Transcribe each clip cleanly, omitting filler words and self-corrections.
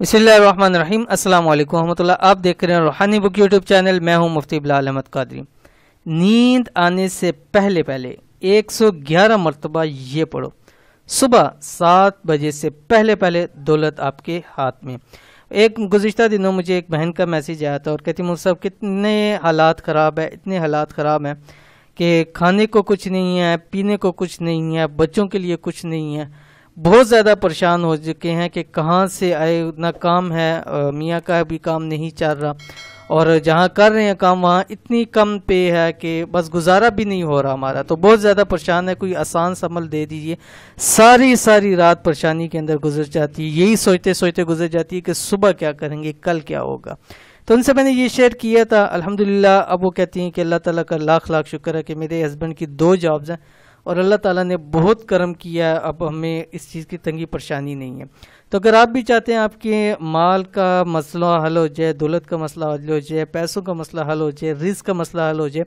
बिस्मिल्लाहिर्रहमानिर्रहीम। अस्सलाम वालेकुम रहमतुल्लाह। आप देख रहे हैं रूहानी बुक यूट्यूब चैनल। मैं हूं मुफ्ती बिलाल अहमद कादरी। नींद आने से पहले पहले 111 मरतबा ये पढ़ो। सुबह 7 बजे से पहले पहले दौलत आपके हाथ में। एक गुज़िश्ता दिनों मुझे एक बहन का मैसेज आया था और कहती मुझ साहब कितने हालात ख़राब है, इतने हालात ख़राब हैं कि खाने को कुछ नहीं है, पीने को कुछ नहीं है, बच्चों के लिए कुछ नहीं है। बहुत ज़्यादा परेशान हो चुके हैं कि कहाँ से आए, ना काम है, मियाँ का भी काम नहीं चल रहा और जहाँ कर रहे हैं काम वहाँ इतनी कम पे है कि बस गुजारा भी नहीं हो रहा हमारा। तो बहुत ज़्यादा परेशान है, कोई आसान सा अमल दे दीजिए। सारी सारी रात परेशानी के अंदर गुजर जाती है, यही सोचते सोचते गुजर जाती है कि सुबह क्या करेंगे, कल क्या होगा। तो उनसे मैंने ये शेयर किया था। अल्हम्दुलिल्लाह अब वो कहती हैं कि अल्लाह ताला का लाख लाख शुक्र है कि मेरे हस्बैंड की 2 जॉब्स हैं और अल्लाह ताला ने बहुत करम किया है, अब हमें इस चीज़ की तंगी परेशानी नहीं है। तो अगर आप भी चाहते हैं आपके माल का मसला हल हो जाए, दौलत का मसला हल हो जाए, पैसों का मसला हल हो जाए, रिस्क का मसला हल हो जाए,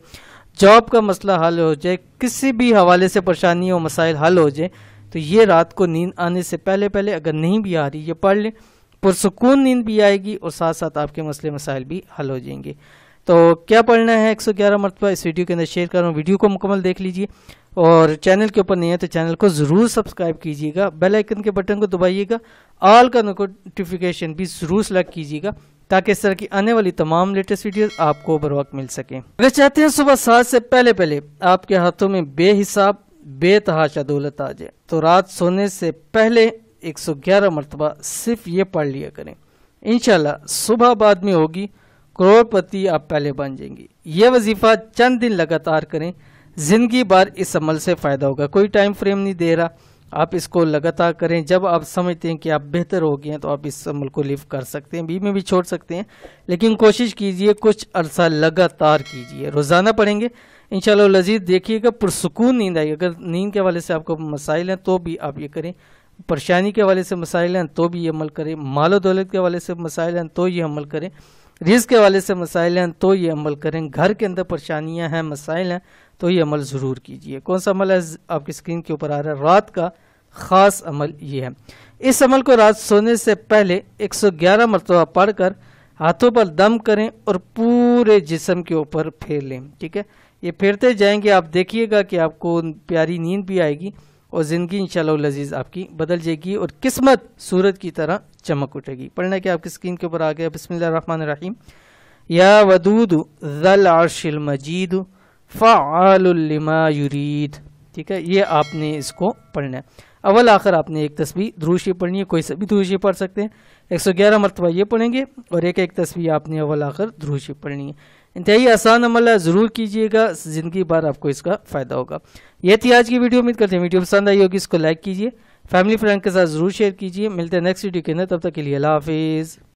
जॉब का मसला हल हो जाए, किसी भी हवाले से परेशानी और मसाइल हल हो जाए, तो ये रात को नींद आने से पहले पहले अगर नहीं भी आ रही ये पढ़ लें। पुरसुकून नींद भी आएगी और साथ साथ आपके मसले मसाइल भी हल हो जाएंगे। तो क्या पढ़ना है 111 मरतबा इस वीडियो के अंदर शेयर कर रहा हूँ। वीडियो को मुकम्मल देख लीजिए और चैनल के ऊपर नहीं है तो चैनल को ज़रूर सब्सक्राइब कीजिएगा, बेल आइकन के बटन को दबाइएगा, ऑल का नोटिफिकेशन भी ज़रूर सेलेक्ट कीजिएगा ताकि इस तरह की आने वाली तमाम लेटेस्ट वीडियोस आपको बर वक्त मिल सकें। अगर चाहते हैं सुबह 7 से पहले पहले आपके हाथों में बेहिसाब बेतहाशा दौलत आ जाए तो रात सोने से पहले 111 मरतबा सिर्फ ये पढ़ लिया करें। इंशाल्लाह सुबह बाद में होगी, करोड़पति आप पहले बन जाएंगी। ये वजीफा चंद दिन लगातार करें, जिंदगी भर इस अमल से फ़ायदा होगा। कोई टाइम फ्रेम नहीं दे रहा, आप इसको लगातार करें। जब आप समझते हैं कि आप बेहतर हो गए हैं तो आप इस अमल को लिव कर सकते हैं, बीच में भी छोड़ सकते हैं, लेकिन कोशिश कीजिए कुछ अरसा लगातार कीजिए। रोज़ाना पढ़ेंगे इंशाल्लाह लजीज, देखिएगा पुरसुकून नींद आएगी। अगर नींद के हवाले से आपको मसाइल हैं तो भी आप ये करें, परेशानी के हवाले से मसाइल हैं तो भी ये अमल करें, मालो दौलत के हवाले से मसाइल हैं तो ये अमल करें, रिज़्क़ के हवाले से मसाइल हैं तो ये अमल करें, घर के अंदर परेशानियां हैं, मसाइल हैं तो ये अमल ज़रूर कीजिए। कौन सा अमल है आपकी स्क्रीन के ऊपर आ रहा है, रात का ख़ास अमल ये है। इस अमल को रात सोने से पहले 111 मरतबा पढ़कर हाथों पर दम करें और पूरे जिस्म के ऊपर फेर लें। ठीक है, ये फेरते जाएंगे, आप देखिएगा कि आपको प्यारी नींद भी आएगी और ज़िंदगी इंशाअल्लाह लजीज आपकी बदल जाएगी और किस्मत सूरज की तरह चमक उठेगी। पढ़ना कि आपकी स्क्रीन के ऊपर आ गया। बिस्मिल्लाहिर्रहमानिर्रहीम। या वदूद ज़ल अर्शिल मजीद फ़अलुल लिमा युरीद। ठीक है, ये आपने इसको पढ़ना है। अव्वल आखिर आपने एक तस्बीह दुरूद शरीफ पढ़नी है, कोई सा भी दुरूद शरीफ पढ़ सकते हैं। 111 मरतबा ये पढ़ेंगे और एक एक तस्बीह आपने अव्वल आखिर दुरूद शरीफ पढ़नी है। इंतहाई आसान अमल है, ज़रूर कीजिएगा, ज़िंदगी भर आपको इसका फ़ायदा होगा। ये थी आज की वीडियो। उम्मीद करते हैं वीडियो पसंद आई होगी, इसको लाइक कीजिए, फैमिली फ्रेंड के साथ ज़रूर शेयर कीजिए। मिलते हैं नेक्स्ट वीडियो के अंदर, तब तक के लिए अल्लाह हाफिज़।